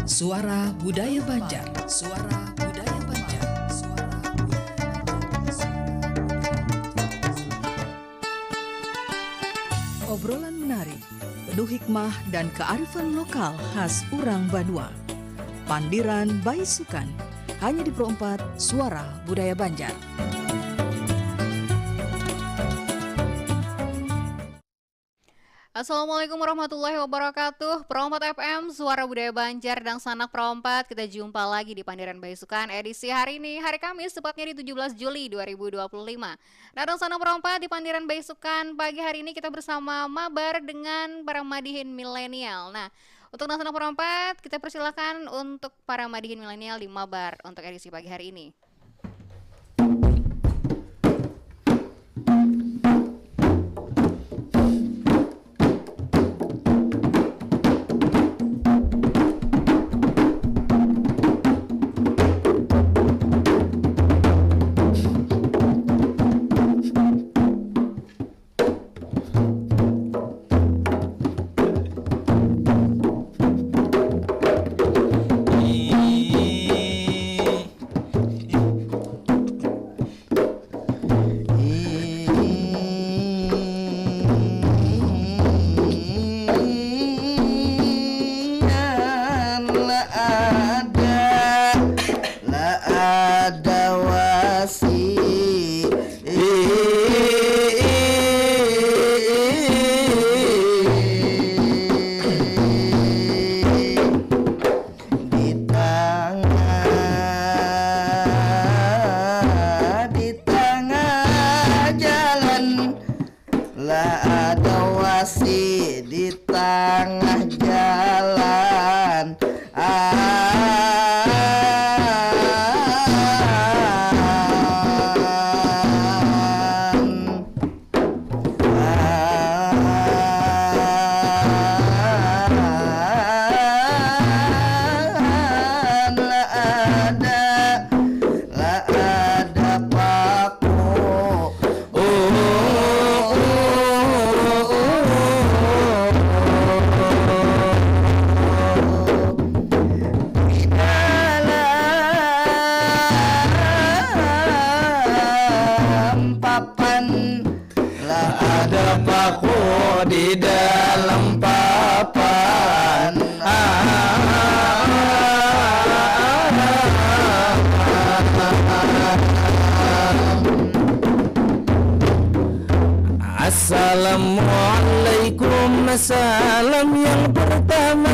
Suara Budaya Banjar. Suara Budaya Banjar. Suara Budaya Banjar. Obrolan menarik, penuh hikmah dan kearifan lokal khas Urang Banua. Pandiran Baisukan, hanya di Pro 4 Suara Budaya Banjar. Assalamualaikum warahmatullahi wabarakatuh. Pro 4 FM, Suara Budaya Banjar dan Sanak Pro 4. Kita jumpa lagi di Pandiran Baisukan edisi hari ini, hari Kamis, tepatnya di 17 Juli 2025. Dan Sanak Pro 4 di Pandiran Baisukan pagi hari ini kita bersama mabar dengan para madihin milenial. Nah, untuk Sanak Pro 4, kita persilakan untuk para madihin milenial di mabar untuk edisi pagi hari ini. Assalamualaikum, salam yang pertama.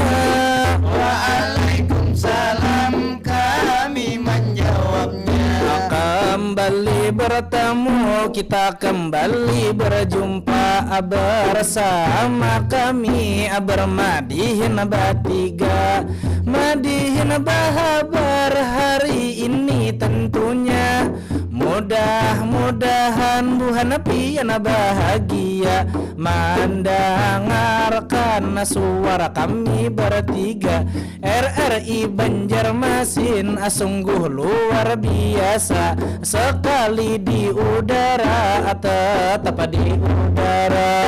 Waalaikumsalam, kami menjawabnya. Kembali bertemu, kita kembali berjumpa bersama kami bermadihin bertiga. Madihin bahabar hari ini tentunya. Mudah-mudahan buhan pian bahagia mendengarkan suara kami bertiga. RRI Banjarmasin sungguh luar biasa, sekali di udara tetap di udara.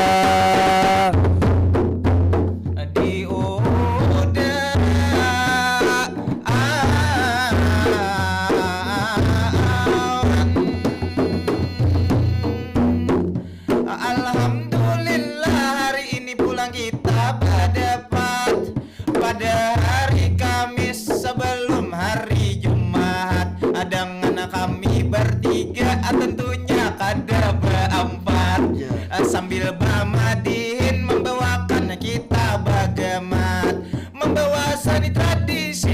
Tentunya kada berempat sambil bermadihin membawakan kita bagamat, membawa seni tradisi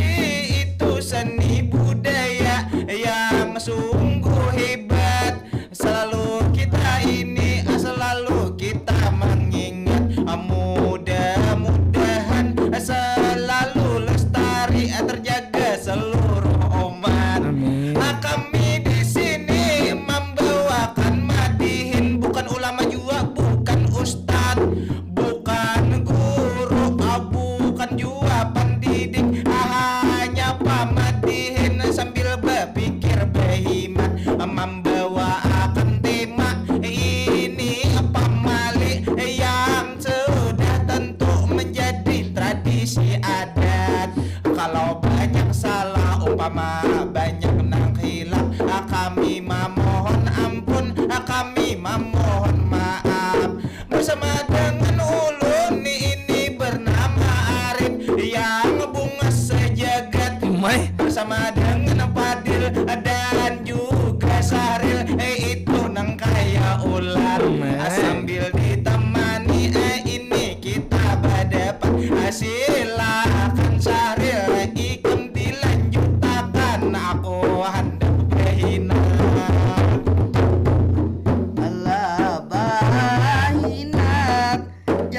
itu seni budaya yang sungguh hebat. Selalu kita ini selalu kita mengingat, mudah-mudahan selalu lestari terjaga seluruh umat. Kami di sini membawakan madihin, bukan ulama juga, bukan ustad.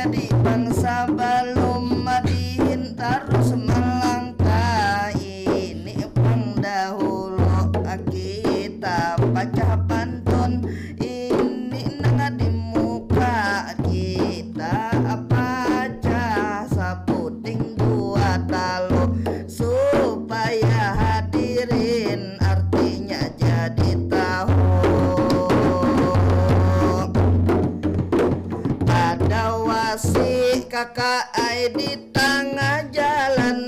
jadi bangsa belum madihin terus melangkah ini pendahulu kita baca pantun ini nangga di muka kita baca saputing dua talo supaya hadirin artinya jadi tahu. Ada wasi kakak ai di tengah jalan,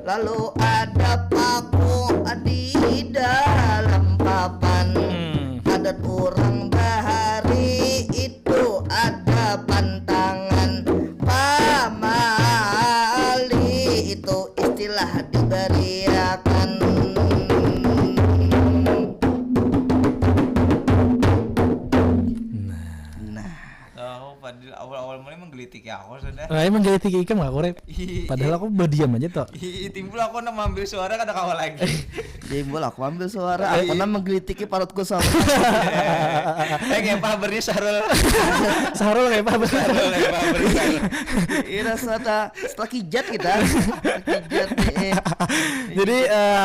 lalu ada paku di dalam papan. Adat orang bahari itu ada pantangan, pamali itu istilah diberiakan. Tahu Fadil awal-awal mulai menggelitik aku sudah. Emang gaya tiga ikam gak korek? Padahal aku berdiam aja toh. Timbul aku nak ambil suara kada kawal lagi. Timbul aku ambil suara, aku pernah menggelitiki parutku sama. Kayak Pak Berni Sarul. Sarul kayak apa? Sarul kayak Pak Berni Sarul. Ira setelah kijat kita. Kijat Jadi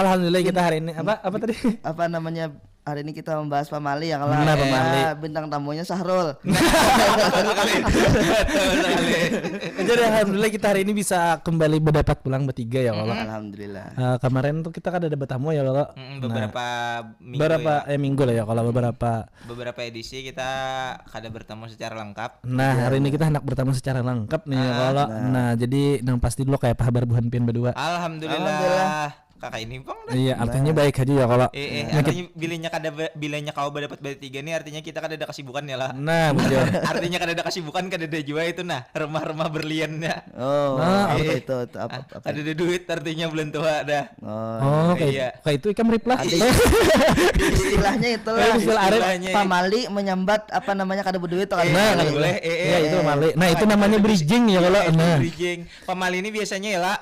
alhamdulillah kita hari ini apa tadi? apa namanya? Hari ini kita membahas pamali ya kalau Nah, pamali. bintang tamunya Sahrul. Betul sekali. Jadi alhamdulillah kita hari ini bisa kembali berdapat pulang bertiga ya kalau. Alhamdulillah. Kemarin tuh kita kan ada bertamu ya kalau. Beberapa minggu Beberapa ya. minggu lah ya kalau Beberapa edisi kita kada bertemu secara lengkap. Nah hari ini kita hendak bertamu secara lengkap nih ya kalau. Nah jadi yang pasti dulu kayak kabar buhan pian berdua. Alhamdulillah. Kakak ini bang. Iya artinya baik aja ya kalau. Artinya bilanya kau dapat bertiga nih artinya kita kada ada kesibukan ya lah. Nah betul. Artinya kada ada kesibukan kada ada jua itu nah rumah-rumah berliannya. Oh, Nah, apa itu? Apa? Ada duit artinya belum tua dah. Oh iya. kayak itu ikan merip lah. Istilahnya itulah. Istilah Arif. Istilahnya. Pamali menyambat apa namanya kada berduit atau kada Nah, berduit. boleh. Iya itu mali. Nah itu namanya bridging ya kalau. Nah Bridging. Pamali ini biasanya ya lah.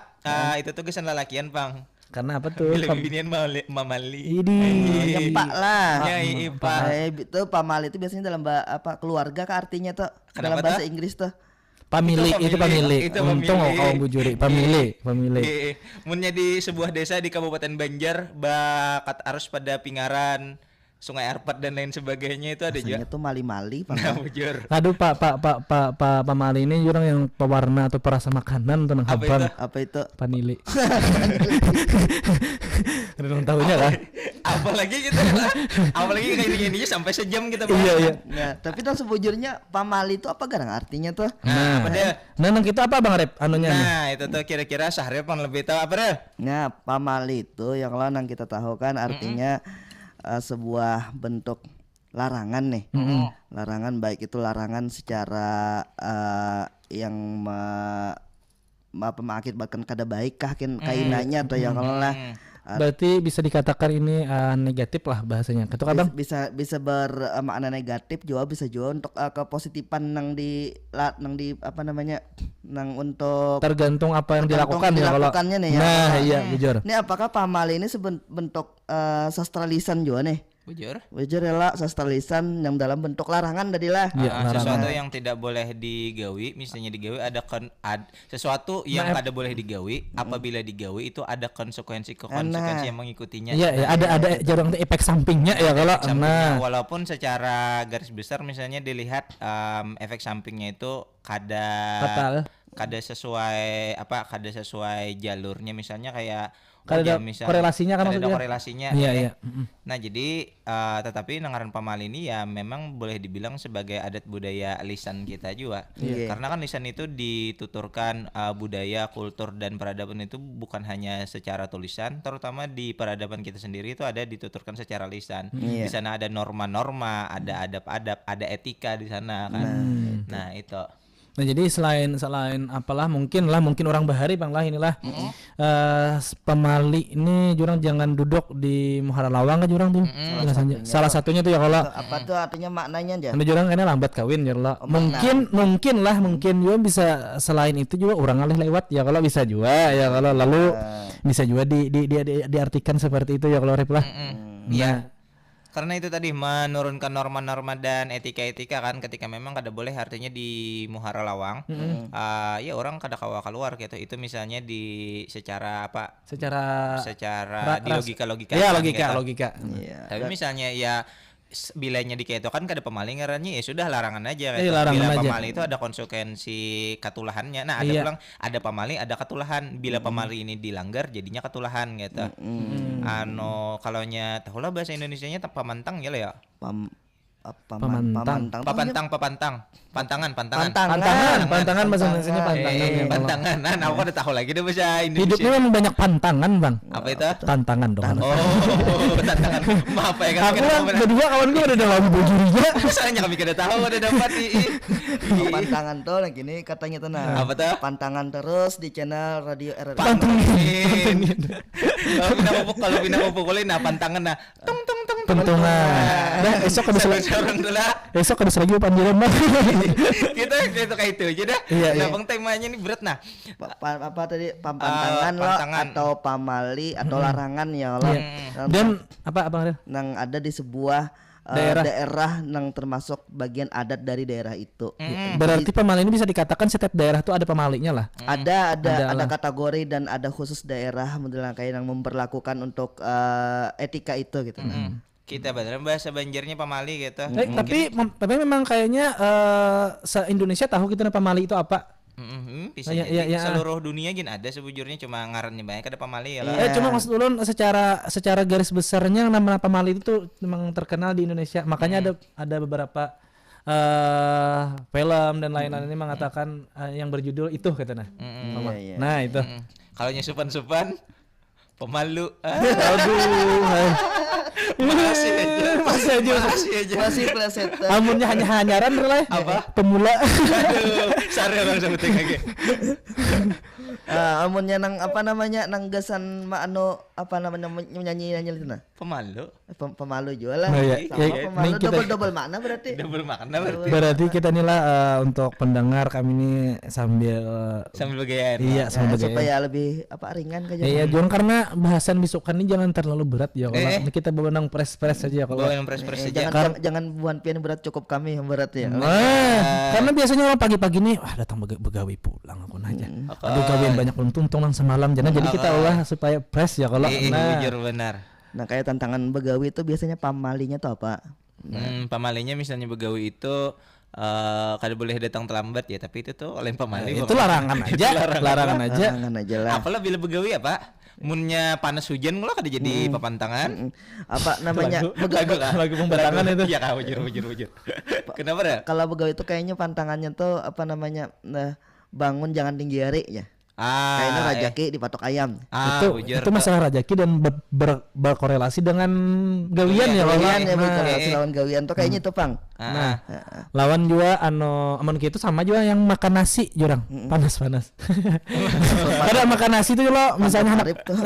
Itu tuh kesan lalakian bang. karena apa tuh? Bila binian mamali. Ini. Nyepak lah. Ya ipa. Itu pamali itu biasanya dalam apa keluarga ke artinya tuh dalam Kenapa bahasa tuh? Inggris tuh. Pamilik itu pamilik. Itu Untung pamilik. kau bujuri pamilik. Munnya di sebuah desa di Kabupaten Banjar bakat arus pada Pingaran, Sungai Arpat dan lain sebagainya itu ada Biasanya juga. tuh mali-mali Nah, Pak. bujur. Aduh pak pamali ini orang yang pewarna atau perasa makanan tentang Apa habang itu? Apa itu? panili. Belum tahunya kan? Apalagi gitu. Apalagi kayak gini sampai sejam kita bahas. Iya. Nah, tapi tuh sebujurnya pamali itu apa garang artinya tuh? Nah, apa deh? Nah nang kita apa bang Rep? Anunya nih. Nah, itu tuh kira-kira Sahrir pun lebih tahu apa deh? Nah, pamali itu yang lanang kita tahu kan artinya sebuah bentuk larangan nih. Larangan baik itu larangan secara yang mengakibatkan kada baik kah kainannya atau yang lah Berarti bisa dikatakan ini negatif lah bahasanya. Ketuk abang? bisa bermakna negatif juga bisa juga untuk kepositifan nang di apa namanya nang untuk Tergantung apa yang tergantung dilakukan ya kalau. dilakukannya nih ya. Nah iya bujur. Ini apakah pamali ini bentuk sastra lisan juga nih? Bujur. Bujur rela sastra lisan yang dalam bentuk larangan tadi lah. Iya, Sesuatu yang tidak boleh digawi, misalnya digawi ada sesuatu yang kada boleh digawi, apabila digawi itu ada konsekuensi yang mengikutinya. Iya ada jarang efek sampingnya ya kalau. Sampingnya, Nah walaupun secara garis besar misalnya dilihat efek sampingnya itu kada sesuai jalurnya, misalnya kayak Kada ada korelasinya kan kada ada maksudnya? korelasinya. Iya, ya. iya. Nah jadi tetapi nangaran pamali ini ya memang boleh dibilang sebagai adat budaya lisan kita juga. Iya. Karena kan lisan itu dituturkan budaya, kultur dan peradaban itu bukan hanya secara tulisan, terutama di peradaban kita sendiri itu ada dituturkan secara lisan. Di sana ada norma-norma, ada adab-adab, ada etika di sana kan. Nah itu. Nah jadi selain apalah mungkin orang bahari bang lah inilah pemali ini jurang jangan duduk di muhara lawang kan jurang tuh salah satunya tuh ya kalau Apa tuh artinya maknanya aja? anda jurang kayaknya lambat kawin ya Allah mungkin juga bisa selain itu juga orang alih lewat ya kalau bisa juga ya kalau lalu bisa juga diartikan seperti itu ya kalau Rep lah. Iya. Karena itu tadi menurunkan norma-norma dan etika-etika kan, ketika memang kada boleh artinya di muhara lawang. Ya orang kada kawa keluar gitu. Itu misalnya di secara apa? Secara Di logika-logika. Ya, kan, logika, gitu. logika. Iya. Tapi misalnya ya bilanya dikeitokan kada pemali ngarannya ya sudah larangan aja gitu. Larangan Bila aja. pemali itu ada konsekuensi ketulahannya. Nah, ada Iya. pulang ada pemali ada ketulahan. Bila pemali ini dilanggar jadinya ketulahan gitu. Kalaunya tahulah bahasa Indonesianya pamantang ya lah ya. Pamantang. Pantangan. Pantangan bahasa Indonesianya pantangan. ya, kalau- Pantangan. Nah, aku udah tahu lagi deh bahasa Indonesia. Hidupnya memang banyak pantangan, Bang. Apa itu? Tantangan dong. Oh, tantangan. Maaf ya kan. Aku kan berdua kawan gue ada dalam bujurinya. Masalahnya kami kada tahu ada dapat Pantangan tuh lagi ini katanya tuh nah. Apa tuh? Pantangan terus di channel radio RRI. Pantangin. Kalau pindah pukulin nah pantangan nah. Tung tung tung. Pentungan. Dah esok habis lagi. Seorang dulu lah. Esok habis lagi panjiran, Bang. Kita kayak itu aja dah. Iya, Nah, iya. Bang temanya ini berat nah. Apa tadi pantangan lo pantangan. atau pamali atau larangan ya lo. Iya. Dan apa Bang? Nang ada di sebuah daerah nang termasuk bagian adat dari daerah itu. Berarti pemali ini bisa dikatakan setiap daerah tuh ada pemalinya lah. Ada Adalah. kategori dan ada khusus daerah modelan kayak yang memperlakukan untuk etika itu gitu. Kita beneran bahasa Banjarnya pamali gitu. Tapi memang kayaknya se-Indonesia tahu kita pemali itu apa. Bisa Ya, jadi ya, ya. seluruh dunia gin ada sebujurnya cuma ngarannya banyak ada pamali ya lah. Cuma maksud ulun secara garis besarnya nama pemali itu tuh memang terkenal di Indonesia. Makanya ada beberapa film dan lain-lain ini mengatakan yang berjudul itu katanya. Iya. Nah, itu. Kalau nyusupan-supan pemalu. Masih aja. Masih plesetan. Amunnya hanya hanyaran lah. Apa? Pemula. Aduh, sare orang sebutin lagi. Amunnya nang apa namanya nang gasan apa namanya nyanyi itu nah. Pemalu. Pemalu juga lah. Oh, iya. Sama Ya, pemalu ini kita- double makna berarti. Double makna berarti. Berarti kita inilah untuk pendengar kami ini sambil Sambil bergaya. iya sambil bergaya. Supaya lebih apa ringan kan Iya, Jon, karena bahasan bisukan ini jangan terlalu berat ya. Kalau kita bebenang press aja kalau. Bawa yang press saja. jangan buan pian berat cukup kami yang berat ya. Karena biasanya orang pagi-pagi nih, wah datang begawi pulang aku aja. Aduh gawian banyak belum tuntung lang semalam. Jadi kita olah supaya press ya kalau. Jujur benar. Nah kayak tantangan begawi itu biasanya pamalinya tuh apa? Pamalinya misalnya begawi itu kada boleh datang terlambat ya, tapi itu tuh oleh pemali. Itu larangan aja. Larangan aja. Jangan aja lah. Apalah bila begawi apa? Munnya panas hujan lo kada jadi papantangan. Apa namanya? Lagu pembatangan itu. Iya kau wujur. Kenapa dah? Kalau begawi itu kayaknya pantangannya tuh apa namanya? Nah, bangun jangan tinggi hari ya. Kayaknya rajaki dipatok ayam. Itu masalah rajaki dan berkorelasi dengan gawian ya kalau. Gawian ya betul. Lawan gawian tuh kayaknya itu Pang. Nah, lawan juga amun gitu sama juga yang makan nasi jurang panas. Ada makan nasi itu lo misalnya Arif tuh.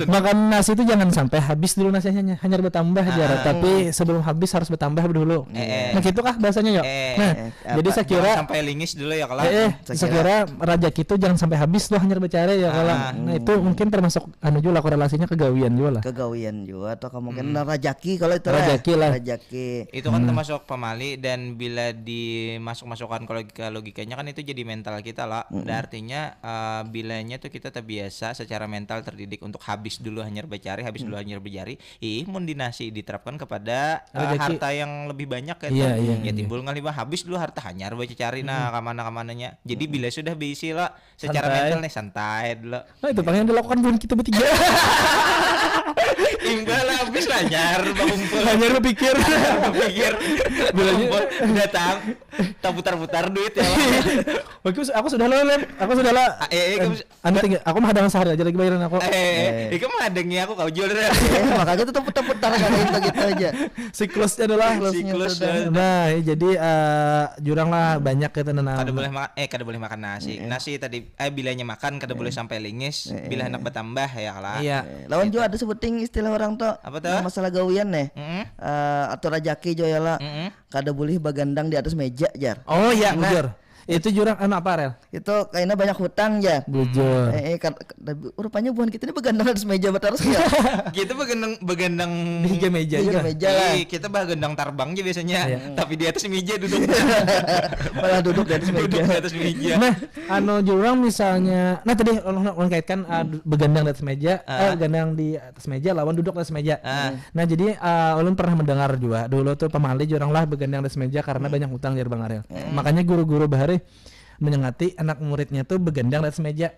makan nasi itu jangan sampai habis dulu nasinya hanya bertambah aja tapi sebelum habis harus bertambah dulu. Nah gitu kah bahasanya yuk. Nah jadi saya kira sampai lingis dulu ya kalau. saya kira rajaki itu jangan sampai habis lo hanya berbicara ya kalau. Nah itu mungkin termasuk juga korelasinya kegawian juga lah. Kegawian juga atau kemungkinan rajaki kalau itu Rajaki lah. Rajaki. Itu kan termasuk pemali dan bila dimasuk-masukkan ke logikanya kan itu jadi mental kita lah. Dan artinya bilanya tuh kita terbiasa secara mental terdidik untuk habis dulu hanya bercari, habis dulu hanya berjari. Mun dinasi diterapkan kepada harta yang lebih banyak kan. Iya, Ya timbul ngalibah habis dulu harta hanya bercari nah kamana-kamananya. Jadi bila sudah berisi lah secara Santai. mental nih santai dulu. Nah itu pengen dilakukan bukan kita bertiga. Imbal habis lanyar kumpul. Hanya berpikir. Pikir kumpul datang tak putar-putar duit ya. Aku sudah lah. Anu tinggal. Aku mah ada sehari aja lagi bayaran aku. Iku mah adengnya aku kau jual deh. Makanya tuh putar-putar kan gitu aja. Siklusnya adalah Siklus Nah, jadi jurang lah banyak kita nanam. kada boleh makan nasi. Nasi tadi bilanya makan kada boleh sampai lingis. Bila hendak bertambah ya lah. Iya. Lawan juga ada sebuting istilah orang tuh. Apa tuh? Masalah gawian nih. Atau rajaki juga ya lah. Kada boleh bagandang di atas meja jar. Oh iya, Nah, jujur. Itu jurang apa Rel? Itu kayaknya banyak hutang ya. Bujur. Rupanya bukan kita ini begadang atas meja terus ya. Kita begendang Di meja aja lah. meja lah. Kita begendang tarbang aja biasanya, tapi di atas meja duduk. Malah duduk di atas meja. Duduk di atas meja. Nah, jurang misalnya, tadi ulun kaitkan begadang di atas meja, begadang di atas meja lawan duduk di atas meja. Nah, jadi ulun pernah mendengar juga dulu tuh pemali jurang lah begadang di atas meja karena banyak utang dari Bang Ariel. Makanya guru-guru bahari menyengati anak muridnya tuh begadang di atas meja.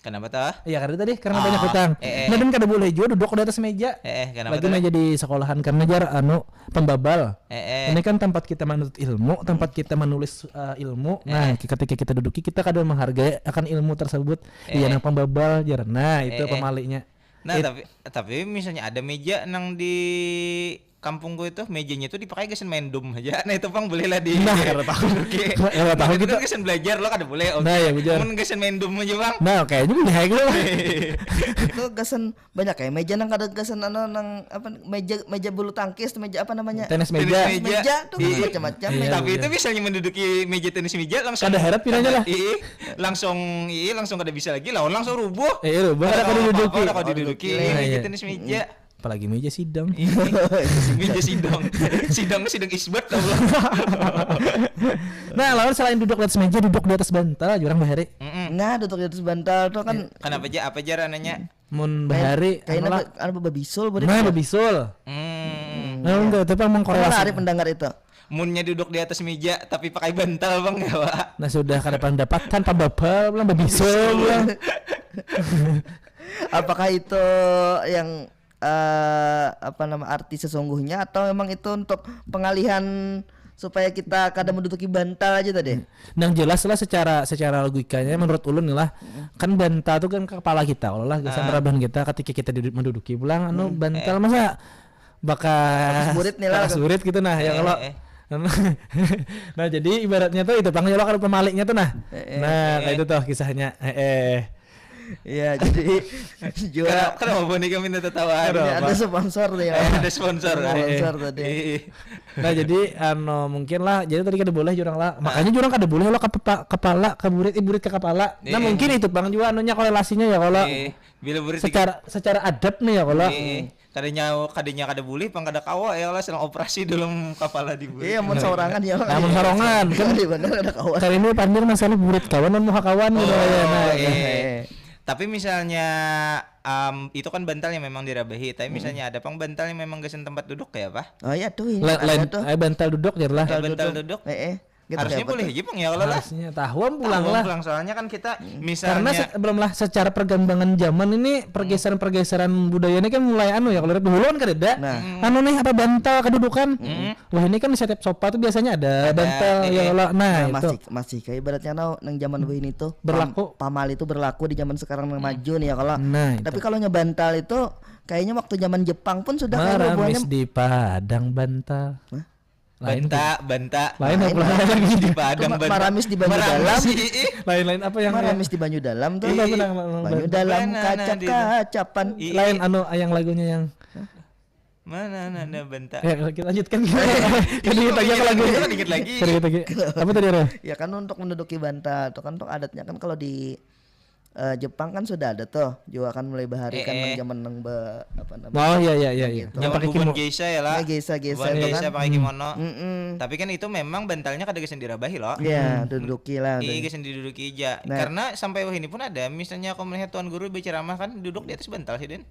Kenapa tuh? Iya karena banyak utang. Nah, dan kada boleh juga duduk di atas meja. Kenapa lagi meja di sekolahan karena jar pembabal. Ini kan tempat kita menuntut ilmu, tempat kita menulis ilmu. Nah, ketika kita duduki kita kadang menghargai akan ilmu tersebut. Iya, nang pembabal jar. Nah, itu pemalinya. Nah, tapi misalnya ada meja nang di kampungku itu mejanya itu dipakai gesen main dum aja. Nah itu Bang bolehlah di. Nah, karena tahu. Karena tahu kita gesen belajar lo kada boleh. Nah, ya bejar. Mun gesen main dum aja Bang. Nah, kayaknya boleh gitu. Itu gesen banyak kayak meja nang kada gesen nang apa meja bulu tangkis, meja apa namanya? Tenis meja. Meja tuh macam-macam. Tapi itu misalnya menduduki meja tenis meja langsung kada harap pinanya lah. Langsung kada bisa lagi lawan langsung rubuh. Rubuh kada diduduki meja tenis meja. Apalagi meja sidang. Meja sidang isbat tau. Nah, lawan selain duduk di atas meja, duduk di atas bantal jurang bahari. Nah, duduk di atas bantal tuh kan. Kenapa aja apa aja rananya? Mun bahari kayaknya babisul babisul. Nah, enggak, tapi emang korelasi. Menarik pendengar itu. Munnya duduk di atas meja tapi pakai bantal Bang ya, Pak. Nah, sudah kada pendapatan pembabal bilang babisul bilang. Apakah itu yang arti sesungguhnya atau memang itu untuk pengalihan supaya kita kadang menduduki bantal aja tadi? Yang jelas lah secara logikanya menurut ulun nih lah, kan bantal itu kan kepala kita, kalau lah gesan rebahan kita ketika kita menduduki pulang bantal masa bakal surit gitu nah ya kalau nah jadi ibaratnya tuh itu panggil kalau pemaliknya tuh nah kayak itu tuh kisahnya Iya, jadi juara. Kenapa boneka minta tertawa? Ada sponsor nih. Ada sponsor tadi. Nah, jadi mungkin lah. Jadi tadi kada boleh jurang lah. Makanya jurang kada boleh lo ke kepala, ke burit ke kepala. Nah, mungkin itu Bang juga korelasinya ya kalau bila burit secara adab nih ya kalau. Kadenya kada boleh pang kada kawa ya lah sedang operasi dalam kepala di burit. Iya, mun sorangan ya. Nah, mun sorangan kan di bener ada kawan. Kali ini pandir masalah burit kawan dan muka kawan gitu ya. Nah, tapi misalnya itu kan bantalnya memang dirabahi. Tapi misalnya ada pang bantal yang memang gesen tempat duduk kayak apa? Oh iya tuh ini lain bantal duduk ya lah. Bantal duduk. Gitu harusnya boleh aja Bang ya kalau lah. Harusnya tahuan pulang soalnya kan kita misalnya karena belum lah secara perkembangan zaman ini pergeseran budaya ini kan mulai ya kalau dulu kan kada ada. Nih apa bantal kedudukan. Wah ini kan di setiap sofa tuh biasanya ada bantal ya Allah. Nah, itu masih kayak ibaratnya nang zaman ini tuh berlaku pamal itu berlaku di zaman sekarang yang maju nih ya kalau. Tapi kalau bantal itu kayaknya waktu zaman Jepang pun sudah kayak maramis di Padang bantal. Banta lain apa lagi di Padang maramis di Banyu Dalam lain apa yang maramis di Banyu Dalam tuh Banyu Dalam kacapan lain yang lagunya yang mana banta ya kita lanjutkan kita lagi dikit lagi apa tadi Ro? Ya kan untuk menduduki bantal itu kan untuk adatnya kan kalau di Jepang kan sudah ada tuh juga kan mulai bahari kan zaman apa namanya iya yang pakai kimono geisha ya lah geisha kan pakai kimono tapi kan itu memang bantalnya kada gesen dirabahi loh iya duduki lah gesen diduduki aja karena sampai ini pun ada misalnya aku melihat tuan guru berceramah kan duduk di atas bantal sih Den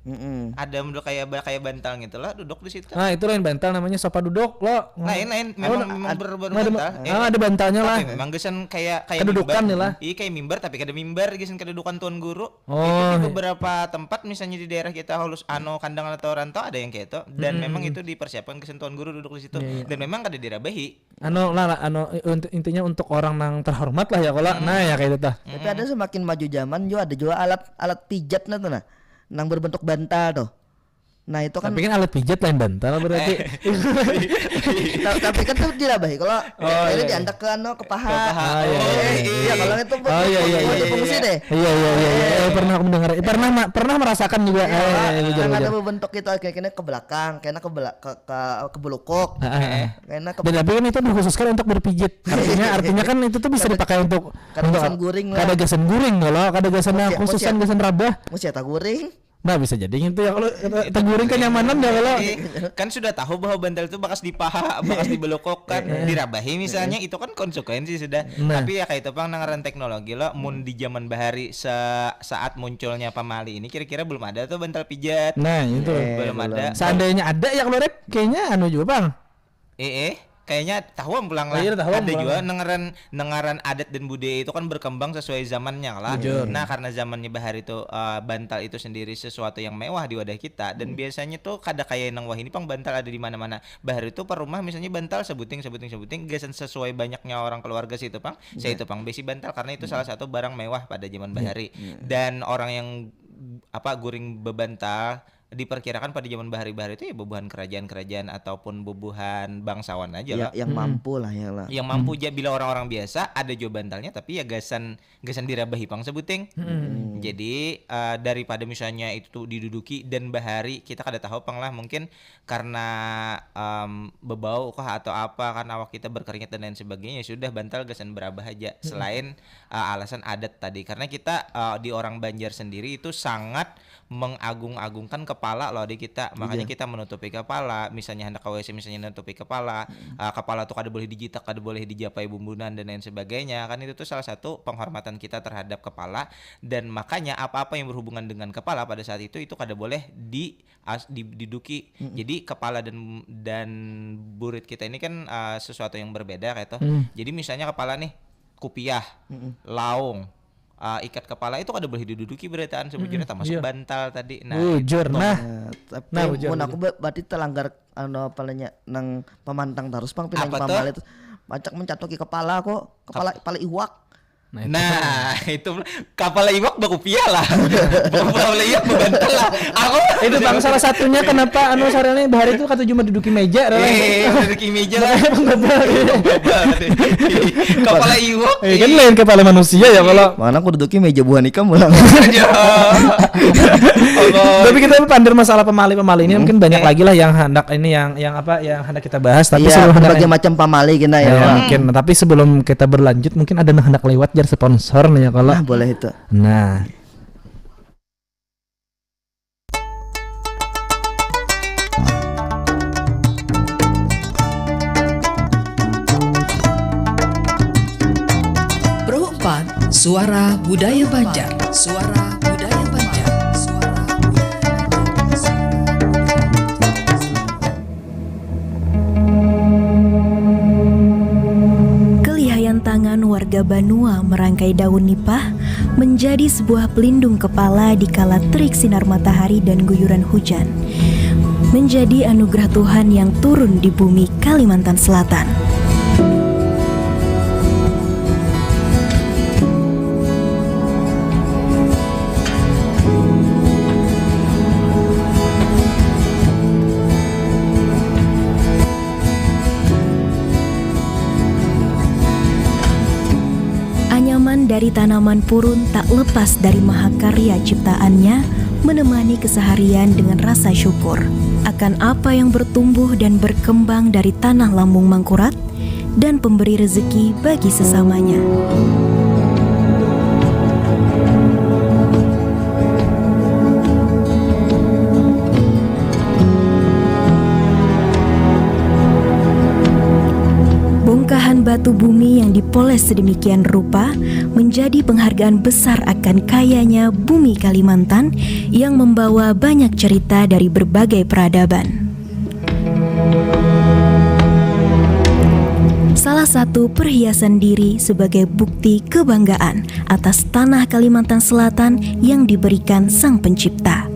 ada duduk kayak bantal gitu lah duduk di situ. Nah itu lain bantal namanya sofa duduk lo lain memang berbantal ada bantalnya lah memang gesen kayak kedudukan nih lah kayak mimbar tapi kada mimbar gesen kedudukan tuan guru. Itu di beberapa tempat misalnya di daerah kita halus kandangan atau rantau ada yang kayak itu dan memang itu dipersiapkan ke tuan guru duduk di situ dan memang kada dirabahi. Intinya untuk orang yang terhormat lah ya kalau nah ya kayak itu tah. Tapi ada semakin maju zaman juga ada juga alat pijat tuh nang berbentuk bantal tuh. Nah itu kan Tapi kan alat pijat lain bantal berarti. tapi kan tuh dirabahi kalau ini iya. diandak ke paha. Oh, Iya kalau itu iya. fungsi deh. Iya. Pernah aku mendengar. Pernah merasakan juga. Kan ada bentuk kita kayaknya ke belakang, kayaknya ke belukuk. Kayaknya ke Dan tapi kan itu dikhususkan untuk berpijit. Artinya kan itu tuh bisa dipakai untuk gasan guring lah. Kada gasan guring kalau kada gasan khususan gasan rabah. Mesti tak guring. Nah bisa jadi itu ya kalau kita guring kenyamanan ya kalau Kan sudah tahu bahwa bantal itu bekas di paha, bekas di belokok kan, dirabahi misalnya itu kan konsekuensi sudah. Tapi ya kayak itu pang nangaran teknologi lo, mun di zaman bahari saat munculnya pamali ini kira-kira belum ada tuh bantal pijat. Nah itu belum ada. Seandainya ada ya kalau rep kayaknya juga bang. Kayaknya tahuan pulang lah. Iya, tahuan Ada pulang. juga nengaran adat dan budaya itu kan berkembang sesuai zamannya lah. Jujur. Nah karena zamannya bahari itu bantal itu sendiri sesuatu yang mewah di wadah kita dan biasanya tuh kada kayak nang wah ini pang bantal ada di mana-mana. Bahari itu per rumah misalnya bantal sebuting gasan sesuai banyaknya orang keluarga situ pang. Saya itu pang besi bantal karena itu salah satu barang mewah pada zaman bahari. Dan orang yang guring bebantal diperkirakan pada zaman bahari-bahari itu ya bubuhan kerajaan-kerajaan ataupun bubuhan bangsawan aja lah. Yang mampu lah ya lah. Yang mampu aja bila orang-orang biasa ada juga bantalnya tapi ya gasan dirabahi pang sebuting. Jadi daripada misalnya itu tuh diduduki dan bahari kita kada tahu pang lah mungkin karena bebau kah atau apa kan awak kita berkeringat dan lain sebagainya sudah bantal gasan berabah aja selain alasan adat tadi karena kita di orang Banjar sendiri itu sangat mengagung-agungkan kepala loh di kita makanya kita menutupi kepala misalnya hendak ke WC misalnya menutupi kepala kepala tuh kada boleh dijitak kada boleh dijapai bumbunan dan lain sebagainya kan itu tuh salah satu penghormatan kita terhadap kepala dan makanya apa-apa yang berhubungan dengan kepala pada saat itu kada boleh diduduki jadi kepala dan burit kita ini kan sesuatu yang berbeda kayak itu jadi misalnya kepala nih kupiah laung ikat kepala itu kada boleh diduduki berataan sebujurnya termasuk bantal tadi. Bujur Tapi mun aku berarti terlanggar palanya nang pemantang terus pang pinang pamal itu. Macak mencatoki kepala kok, kepala iwak. Nah itu kapal iwak bakupiah lah. Kapal iwak bebantal lah. Aku itu bang salah satunya kenapa sarene bahari itu kata cuma duduki meja duduki meja lah. Kapal iwak kan lain kepala manusia ya kalau mana aku duduki meja buah nikah mulang. Tapi kita pandir masalah pemali ini mungkin banyak lagi lah yang hendak ini yang hendak kita bahas tapi sebelum berbagai macam pamali kita ya. Mungkin tapi sebelum kita berlanjut mungkin ada hendak lewat jar sponsor nih ya kalau boleh itu. Nah Pro 4 Suara Budaya Banjar. Suara Budaya Banjar. Tangan warga Banua merangkai daun nipah menjadi sebuah pelindung kepala di kala terik sinar matahari dan guyuran hujan. Menjadi anugerah Tuhan yang turun di bumi Kalimantan Selatan. Dari tanaman purun tak lepas dari mahakarya ciptaannya menemani keseharian dengan rasa syukur akan apa yang bertumbuh dan berkembang dari tanah lambung Mangkurat dan pemberi rezeki bagi sesamanya. Bongkahan batu bumi yang dipoles sedemikian rupa menjadi penghargaan besar akan kayanya bumi Kalimantan yang membawa banyak cerita dari berbagai peradaban. Salah satu perhiasan diri sebagai bukti kebanggaan atas tanah Kalimantan Selatan yang diberikan Sang Pencipta.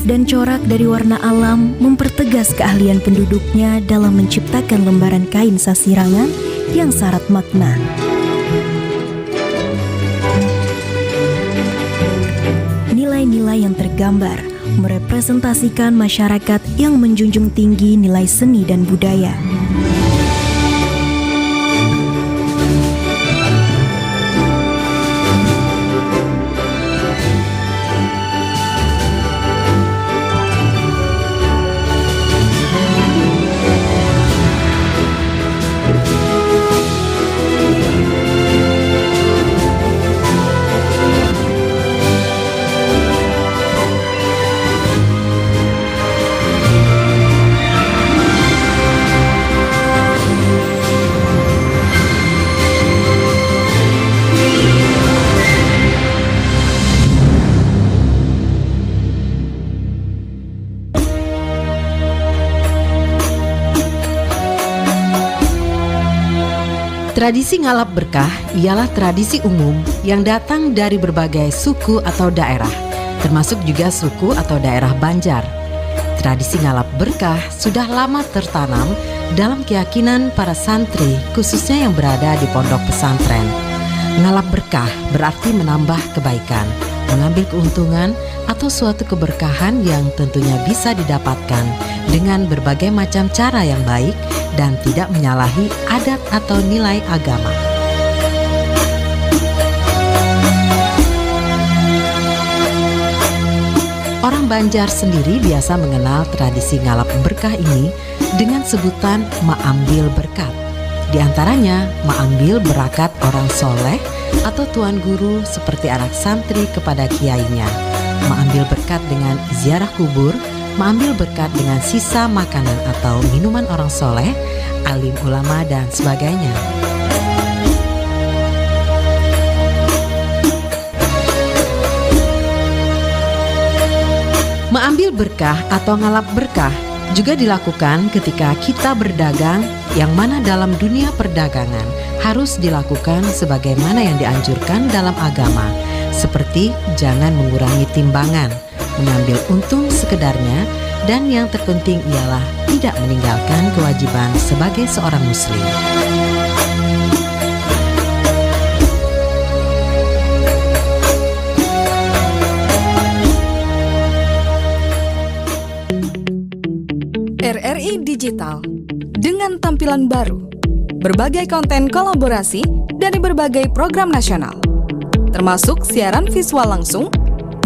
dan corak dari warna alam mempertegas keahlian penduduknya dalam menciptakan lembaran kain sasirangan yang syarat makna. Nilai-nilai yang tergambar merepresentasikan masyarakat yang menjunjung tinggi nilai seni dan budaya. Tradisi ngalap berkah ialah tradisi umum yang datang dari berbagai suku atau daerah, termasuk juga suku atau daerah Banjar. Tradisi ngalap berkah sudah lama tertanam dalam keyakinan para santri, khususnya yang berada di pondok pesantren. Ngalap berkah berarti menambah kebaikan, mengambil keuntungan atau suatu keberkahan yang tentunya bisa didapatkan dengan berbagai macam cara yang baik dan tidak menyalahi adat atau nilai agama. Orang Banjar sendiri biasa mengenal tradisi ngalap berkah ini dengan sebutan ma'ambil berkat. Di antaranya, ma'ambil berakat orang soleh atau tuan guru seperti anak santri kepada kiainya. Ma'ambil berkat dengan ziarah kubur, ma'ambil berkat dengan sisa makanan atau minuman orang soleh, alim ulama, dan sebagainya. Mengambil berkah atau ngalap berkah juga dilakukan ketika kita berdagang, yang mana dalam dunia perdagangan harus dilakukan sebagaimana yang dianjurkan dalam agama, seperti jangan mengurangi timbangan, mengambil untung sekedarnya, dan yang terpenting ialah tidak meninggalkan kewajiban sebagai seorang muslim. RRI Digital dengan tampilan baru, berbagai konten kolaborasi dari berbagai program nasional, termasuk siaran visual langsung,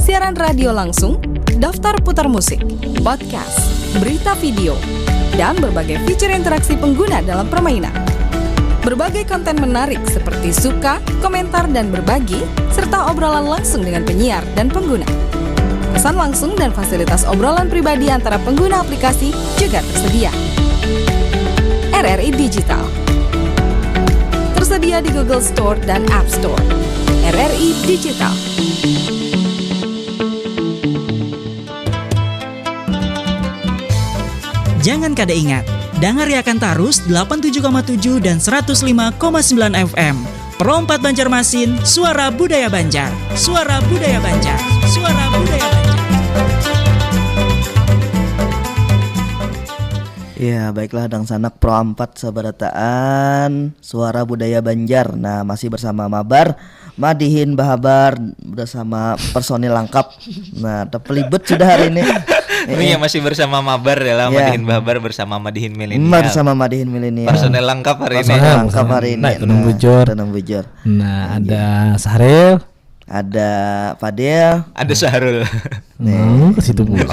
siaran radio langsung, daftar putar musik, podcast, berita video, dan berbagai fitur interaksi pengguna dalam permainan. Berbagai konten menarik seperti suka, komentar, dan berbagi, serta obrolan langsung dengan penyiar dan pengguna. Pesan langsung dan fasilitas obrolan pribadi antara pengguna aplikasi juga tersedia. RRI Digital tersedia di Google Store dan App Store. RRI Digital. Jangan kada ingat, dengar akan Tarus 87,7 dan 105,9 FM. Pro 4 Banjarmasin, suara budaya Banjar. Suara budaya Banjar. Suara budaya Banjar. Ya, baiklah Dang Sanak Pro 4 Sabarataan, suara budaya Banjar. Nah, masih bersama Mabar, Madihin Bahabar, bersama personil lengkap. Nah, terpelibet sudah hari ini. Ini yang masih bersama Mabar adalah Madihin Bahabar bersama Madihin Milenial. Bersama Madihin Milenial. Personel lengkap hari ini. Personel lengkap hari ini. Tenang bujur. Tenang bujur. Nah, ada Sahril, ada Fadil, ada Sahrul. ke situ pula.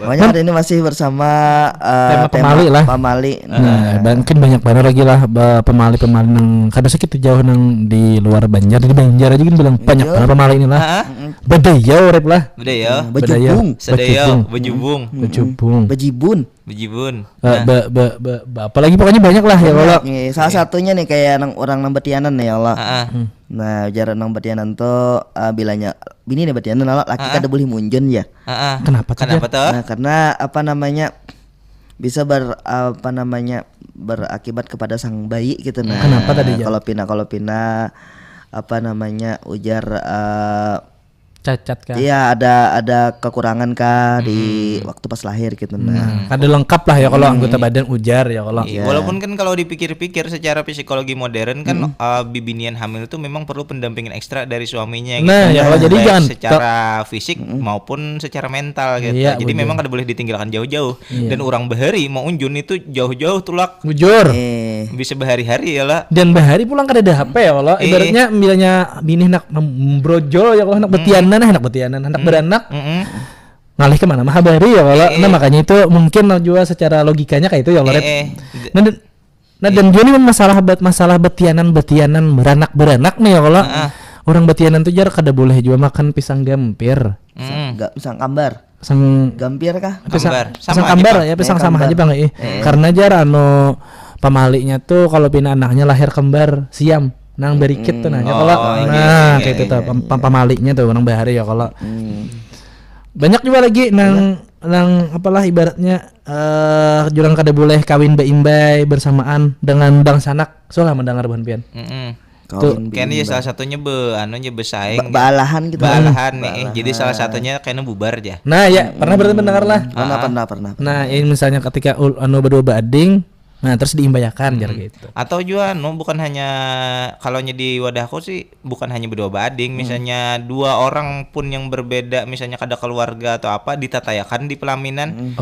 Pokoknya hari ini masih bersama Tema pemali lah. Pemali. Nah, mungkin banyak banget lagi lah pemali-pemali nang kada sakit jauh nang di luar Banjar, di Banjar aja kan bilang banyak banget pemali ini lah. Bedaya urip lah. Bedaya. Bejubung. Sedaya, bejubung. Bejibun. Bejibun. Apalagi pokoknya banyak lah ya Allah. Salah satunya nih kayak orang nang Betianan nih ya Allah. Nah, jaran nang Betianan tuh bilanya bini nih Betianan laki kada boleh munjun ya. Kenapa tuh? Nah, karena bisa berakibat kepada sang bayi gitu. Nah, kenapa tadi ya? Kalau pina ujar cacat kah? Iya, ada kekurangan kah di waktu pas lahir gitu. Nah, Ada lengkap lah ya kalau anggota badan ujar ya kalau. Iya. Walaupun kan kalau dipikir-pikir secara psikologi modern kan bibinian hamil itu memang perlu pendampingan ekstra dari suaminya gitu. Nah, ya kalau jadi Baik jangan secara fisik maupun secara mental gitu. Iya, Jadi betul. memang kada boleh ditinggalkan jauh-jauh. Iya. Dan orang bahari mau unjun itu jauh-jauh tulak Bujur. bisa berhari-hari ya lah. Dan bahari pulang kada ada HP ya kalau ibaratnya bilanya bini nak brojol ya kalau anak betianan anak beranak ngalih kemana mah habari ya kalau nah makanya itu mungkin juga secara logikanya kayak itu ya kalau dan dia ini masalah betianan beranak nih ya kalau orang betianan tuh jar kada boleh juga makan pisang gampir nggak pisang kambar. pisang Gampir kah? pisang Sama kambar aja, ya pisang sama kambar. aja Bang karena jar pamaliknya tuh kalau pina anaknya lahir kembar siam nang berikit tuh nanya kalau kayak itu tuh pamaliknya tuh orang bahari ya kalau banyak juga lagi nang apalah ibaratnya jurang kada boleh kawin beimbai bersamaan dengan dang sanak soalnya mendengar bahan pian Kayaknya salah satunya bersaing Baalahan gitu. Baalahan nih. Jadi salah satunya kayaknya bubar aja. nah ya pernah berarti mendengar lah Pernah. nah ini misalnya ketika berdua bading nah terus diimbayakan jar gitu Atau juga bukan hanya kalau di wadahku sih bukan hanya berdua bading, misalnya dua orang pun yang berbeda, misalnya kada keluarga atau apa ditatayakan di pelaminan,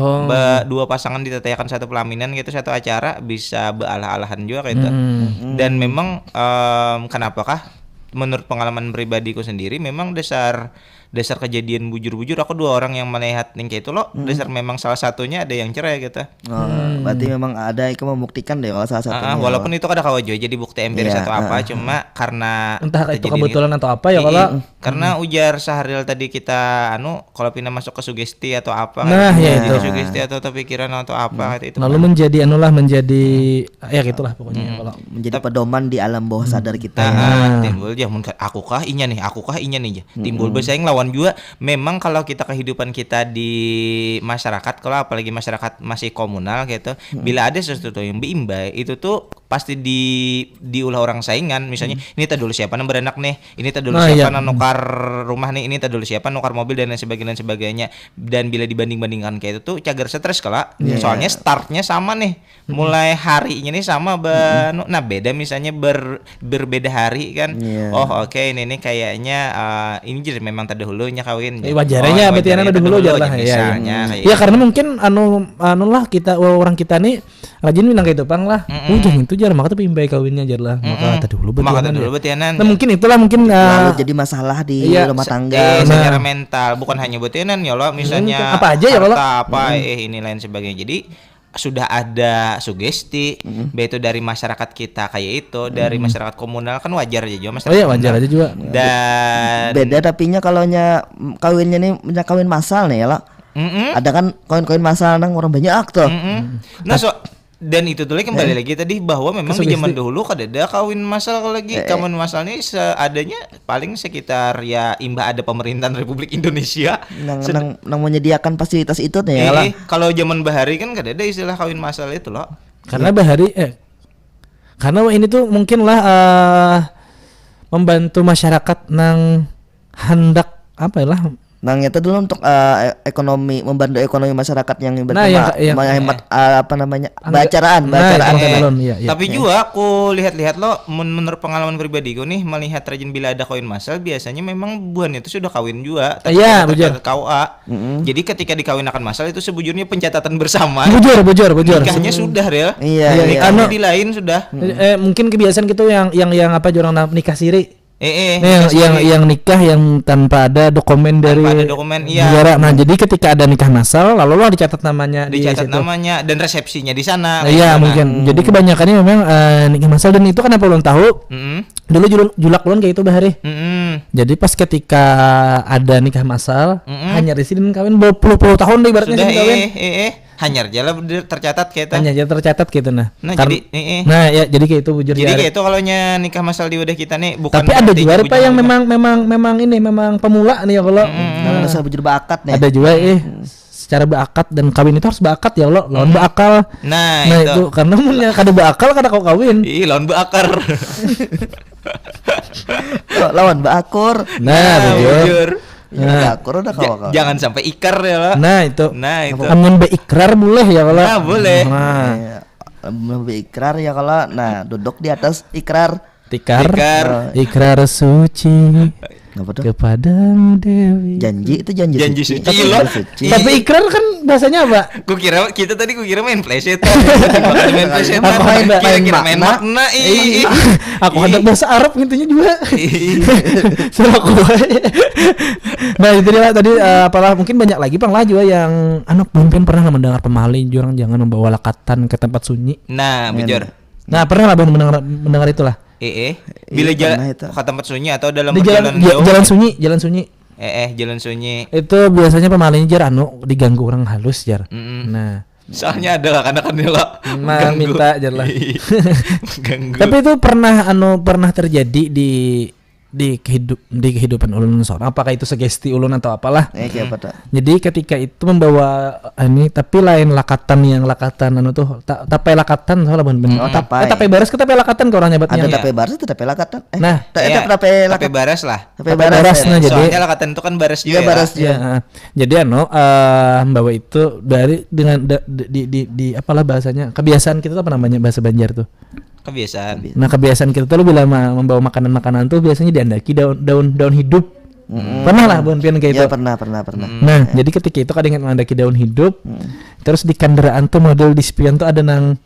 dua pasangan ditatayakan satu pelaminan gitu, satu acara bisa bealah-alahan juga kayak itu. Dan memang kenapakah menurut pengalaman pribadiku sendiri memang dasar kejadian bujur-bujur aku dua orang yang melihat ning kayak itu loh dasar memang salah satunya ada yang cerai gitu. Berarti memang ada yang membuktikan deh kalau salah satunya. Walaupun itu kada kawajo jadi bukti empiris atau apa, cuma karena entah itu kejadian kebetulan atau apa ya kalau karena ujar Sahril tadi kita kalau pindah masuk ke sugesti atau apa Nah, ya jadi itu. sugesti atau pikiran atau apa itu lalu menjadi menjadi ya gitulah pokoknya kalau Menjadi pedoman di alam bawah sadar kita. timbul ya aku kah inya nih ya. Timbul bersaing lawan juga. Memang kalau kita kehidupan kita di masyarakat, kalau apalagi masyarakat masih komunal gitu, bila ada sesuatu yang beimbai itu tuh pasti diulah orang saingan. Misalnya ini tak dulu siapa yang beranak nih, ini tak dulu siapa yang nukar rumah nih, ini tak dulu siapa nukar mobil dan lain sebagainya. Dan bila dibanding-bandingkan kayak itu tuh cagar stres kalau soalnya startnya sama nih, mulai harinya nih sama nah beda misalnya berbeda hari kan. Oke ini nih kayaknya ini jadi memang terdahulunya kawin. wajarnya berarti anak dulu jar lah ya. Ya karena mungkin lah kita orang kita nih rajin bilang kayak itu pang lah. Jangan itu jar maka tuh pimbai kawinnya jar lah. Maka dulu betianan. Nah mungkin itulah Lalu jadi masalah di rumah tangga. Secara mental bukan hanya betianan ya lo, misalnya apa aja ya lo. Ini lain sebagainya. Jadi sudah ada sugesti baik itu dari masyarakat kita kayak itu, dari masyarakat komunal kan wajar aja juga masyarakat. Wajar aja juga. Dan Beda tapinya kalau kawinnya nih kawin massal nih ya lah. Ada kan kawin massal nang orang banyak tuh. Nah dan itu tuh kembali lagi tadi bahwa memang di zaman dahulu kada ada kawin massal lagi. Kawin massal ini seadanya paling sekitar ya imbah ada pemerintahan Republik Indonesia nang menyediakan fasilitas itu nih ya lah. Kalau zaman bahari kan kada ada istilah kawin massal itu loh. Karena bahari karena ini tuh mungkin lah membantu masyarakat nang hendak apa ya lah. Nang itu dulu untuk membantu ekonomi masyarakat yang menghemat bacaraan. Tapi juga aku lihat-lihat lo menurut pengalaman pribadiku nih melihat rajin bila ada kawin massal biasanya memang buan itu sudah kawin juga. Iya betul. KUA. Jadi ketika dikawinakan massal itu sebujurnya pencatatan bersama. Bujur. Nikahnya sudah real. Iya. Nikahnya di lain sudah. Mungkin kebiasaan gitu yang apa orang nikah siri. Yang nikah yang tanpa ada dokumen dari negara. Nah, jadi ketika ada nikah massal lalu dicatat namanya namanya dan resepsinya di sana. Iya, mungkin. Jadi kebanyakannya memang nikah massal dan itu kenapa belum tahu? Dulu julak ulun kayak itu bahari. Jadi pas ketika ada nikah massal, hanya residen kawin berpuluh-puluh tahun deh ibaratnya sudah kawin. Hanyar jalan tercatat kayak itu. Hanya tercatat gitu nah. Jadi kayak itu bujur. Jadi kayak itu kalau nikah massal di wadah kita nih bukan. Tapi ada juga Pak yang memang pemula nih ya kalau masalah bujur bakat nih. Ada juga secara bakat dan kawin itu harus bakat ya Allah, lawan bakal. Nah itu karena punya kada bakal kada kau kawin. Lawan bakar. Lawan bakor. Nah, bujur. Ya akur udah kawan-kawan. Jangan sampai ikrar ya lah. Nah itu amun beikrar boleh ya kalau. Nah boleh. Berikrar ya kalau duduk di atas ikrar. Ikrar suci kepadamu Dewi. Janji itu janji suci. Tapi ikrar kan bahasanya apa? Kukira main plesetan. Main plesetan. Kira main makna. Aku hendak bahasa Arab intinya juga. Selaku. Nah itu dia tadi apalah mungkin banyak lagi Bang lah juga yang anak belum pernah mendengar pemali jurang jangan membawa lakatan ke tempat sunyi. Nah bujur. Nah pernah lah Bang mendengar itulah. Bila jalan ke tempat sunyi atau dalam jalan sunyi. Jalan sunyi. Itu biasanya pemalinya jar diganggu orang halus jar. Nah, soalnya ada anak-anak lo. Minta jar lah. Tapi itu pernah terjadi di kehidupan ulun seorang, apakah itu sugesti ulun atau apalah. Jadi ketika itu membawa tapi lain lakatan tapai lakatan soalnya bener. Tapai baras ke tapai lakatan ke orang nyebatnya. Ada tapai baras itu tapai lakatan. Tapai baras lah. Tapai baras. Nah, jadi soalnya lakatan itu kan baras juga. Iya baras juga. Jadi membawa itu dari dengan di apalah bahasanya. Kebiasaan kita tuh apa namanya bahasa Banjar tuh? Kebiasaan. Nah kebiasaan kita tuh bila membawa makanan tuh biasanya diandaki daun hidup. Pernah lah Bun Pian kayak itu. Ya pernah. Nah jadi ketika itu kadang mengandaki daun hidup, terus di kendaraan tuh model di spion tuh ada yang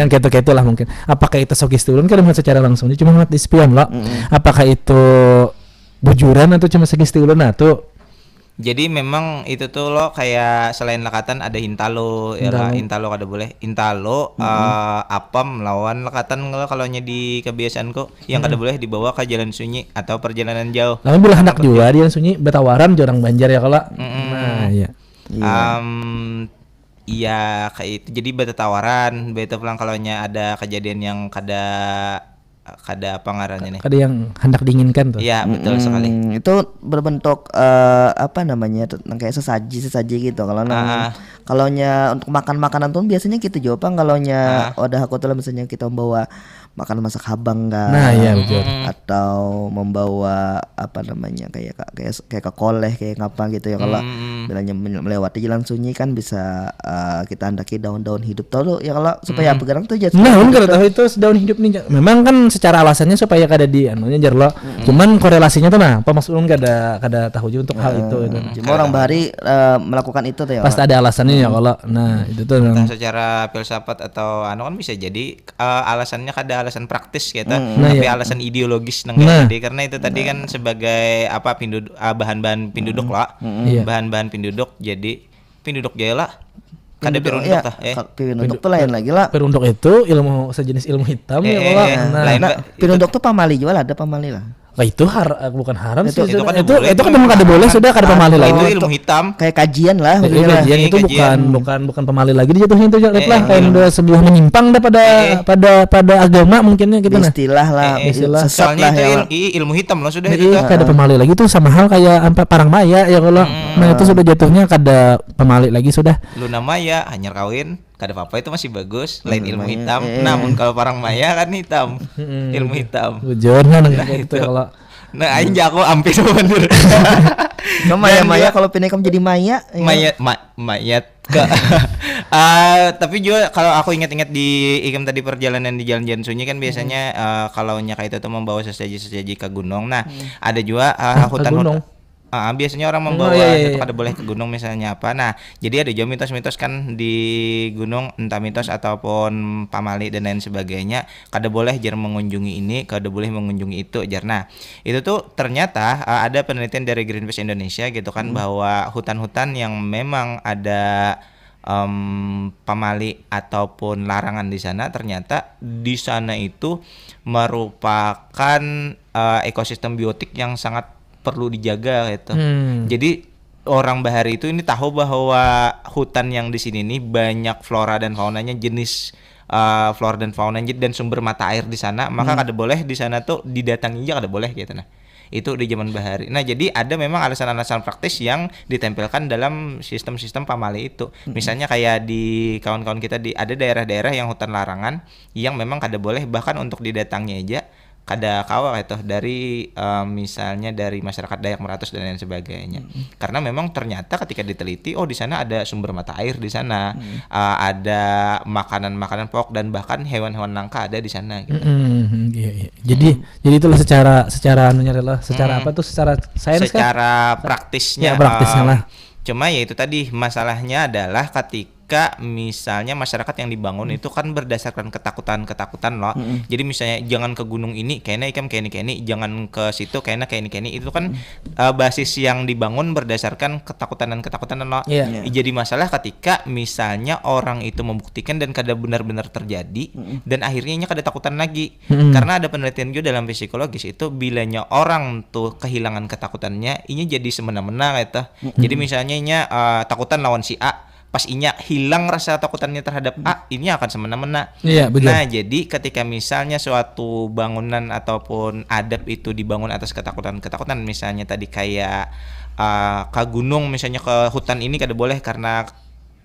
kayak lah mungkin. Apakah itu sugesti ulun kan secara langsung cuma ngeliat di spion loh. Apakah itu bujuran atau cuma sugesti ulun tuh? Jadi memang itu tuh lo kayak selain lakatan ada hintalo ya lah, hintalo kada boleh. Hintalo apam lawan lakatan kalau di kebiasaanku yang kada boleh dibawa ke jalan sunyi atau perjalanan jauh. Lalu bila hendak juga di jalan sunyi betawaran jorang Banjar ya kalau. Nah, iya. Iya kayak itu. Jadi betatawaran, beta pulang kalau ada kejadian yang kada apa ngarannya nih. Kada yang hendak diinginkan tuh. Iya, betul sekali. Itu berbentuk apa namanya? Kayak sesaji gitu. Kalaunya untuk makan makanan tuh biasanya kita jawab kalaunya wadah aku tuh misalnya kita membawa makan masak habang kan. Nah, iya betul. Atau membawa apa namanya kayak kekoleh kayak ngapa gitu ya kalau bilangnya melewati jalan sunyi kan bisa kita andaki daun-daun hidup tahu ya kalau supaya bergerak tuh jadi. Nah, enggak tahu itu daun hidup nih. Memang kan secara alasannya supaya kada di anunya jar lo. Cuman korelasinya tuh apa maksud ulun kada tahu juga untuk hal itu. Cuma orang bahari melakukan itu tuh ya. Pasti ada alasannya ya kalau. Nah, itu tuh secara filsafat atau kan bisa jadi alasannya kada alasan praktis gitu, tapi alasan ideologis karena itu tadi kan sebagai apa bahan-bahan penduduk lah, bahan-bahan penduduk jadi penduduk jaya lah. Kada perunduk tah. Perunduk tuh lain lagi lah. Perunduk itu sejenis ilmu hitam ya kalau. Nah, perunduk tuh pamali juga lah, ada pamali lah. Itu bukan haram sih. Itu kan memang kada boleh sudah kada pemali lagi. Itu ilmu hitam. Kayak kajian lah. Kajian itu bukan pemali lagi dijatuhnya itu lah kayak udah sebuah menyimpang pada agama mungkinnya gitu nah. Istilah lah. Soalnya itu ilmu hitam loh sudah itu. Kada pemali lagi tuh sama hal kayak parang maya ya kalau. Nah itu sudah jatuhnya kada pemali lagi sudah. Luna maya hanya kawin. Kada apa-apa itu masih bagus, lain ilmu hitam. Namun kalau parang maya kan hitam, ilmu hitam. Jujur gitu kalau. Nah, aing jago hampir bener. Maya kalau pindah kamu jadi maya. Mayat. Tapi juga kalau aku ingat-ingat di ikam tadi perjalanan di jalan-jalan sunyi kan biasanya kalau nya kayak itu tuh membawa sesaji ke gunung. Nah, ada juga hutan. Biasanya orang membawa itu kada boleh ke gunung misalnya apa. Nah, jadi ada juga mitos-mitos kan di gunung entah mitos ataupun pamali dan lain sebagainya. Kada boleh jar mengunjungi ini, kada boleh mengunjungi itu jar. Nah, itu tuh ternyata ada penelitian dari Greenpeace Indonesia gitu kan bahwa hutan-hutan yang memang ada pamali ataupun larangan di sana ternyata di sana itu merupakan ekosistem biotik yang sangat perlu dijaga gitu. Jadi orang bahari itu ini tahu bahwa hutan yang di sini nih banyak flora dan faunanya jenis flora dan fauna dan sumber mata air di sana, maka kada boleh di sana tuh didatangi aja kada boleh gitu nah. Itu di zaman bahari. Nah, jadi ada memang alasan-alasan praktis yang ditempelkan dalam sistem-sistem pamali itu. Misalnya kayak di kawan-kawan kita ada daerah-daerah yang hutan larangan yang memang kada boleh bahkan untuk didatangi aja kada kawa itu dari misalnya dari masyarakat Dayak Meratus dan lain sebagainya. Karena memang ternyata ketika diteliti, oh di sana ada sumber mata air di sana, ada makanan-makanan pokok dan bahkan hewan-hewan langka ada di sana. Gitu. Iya. Jadi itulah secara anunya adalah secara apa tuh secara sains secara praktisnya. Ya, praktisnya lah. Cuma ya itu tadi masalahnya adalah ketika misalnya masyarakat yang dibangun itu kan berdasarkan ketakutan loh. Jadi misalnya jangan ke gunung ini kayaknya ikam kayak ini, jangan ke situ kayaknya kayak ini. Itu kan basis yang dibangun berdasarkan ketakutan loh. Jadi masalah ketika misalnya orang itu membuktikan dan kada benar-benar terjadi dan akhirnya kada takutan lagi. Karena ada penelitian juga dalam psikologis itu bilanya orang tuh kehilangan ketakutannya ini jadi semena-mena gitu. Jadi misalnya takutan lawan si A, pas inya hilang rasa takutannya terhadap A, ini akan semena-mena. Nah, jadi ketika misalnya suatu bangunan ataupun adab itu dibangun atas ketakutan, misalnya tadi kayak ke gunung, misalnya ke hutan ini kada boleh karena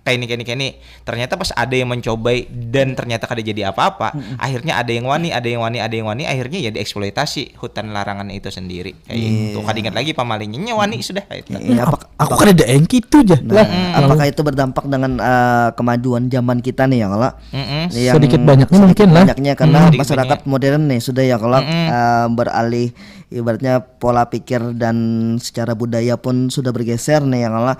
kayak ini, ternyata pas ada yang mencobai dan ternyata kada jadi apa-apa, akhirnya ada yang wani, akhirnya ya dieksploitasi hutan larangan itu sendiri. Kayak itu kada ingat lagi pamalinya wani sudah itu. Aku kan ada engki itu aja. Apakah itu berdampak dengan kemajuan zaman kita nih ya kalau sedikit banyaknya mungkin lah. Banyaknya karena masyarakat modern nih sudah ya kalau beralih ibaratnya pola pikir dan secara budaya pun sudah bergeser nih ya kalau.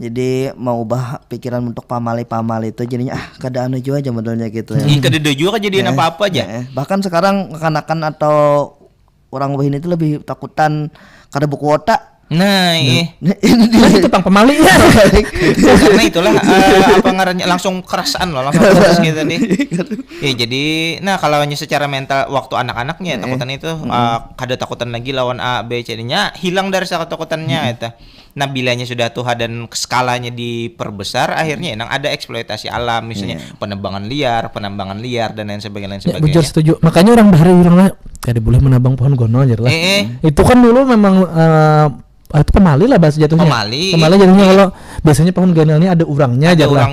Jadi mau ubah pikiran untuk pamali itu jadinya kada anu juga aja modelnya gitu ya. Kada juga kejadian apa-apa aja. Bahkan sekarang kekanakan atau orang Wahin itu lebih takutan kada buku otak. Nah, itu pang pemali ya. Karena itulah apa ngarannya langsung kerasaan loh, langsung keras gitu nih. Ya jadi, nah kalau hanya secara mental waktu anak-anaknya takutan itu kada takutan lagi lawan A, B, C-nya hilang dari ketakutannya itu. Nah, bilanya sudah tuha dan skalanya diperbesar, akhirnya nang ada eksploitasi alam, misalnya penambangan liar dan lain sebagainya. Ya, betul, setuju. Makanya orang bahari orang kada boleh menabang pohon gono aja lah. Itu kan dulu memang itu pemali lah bahasa jatuhnya. Pemali jatuhnya kalau biasanya pohon ganelnya ada urangnya aja lah.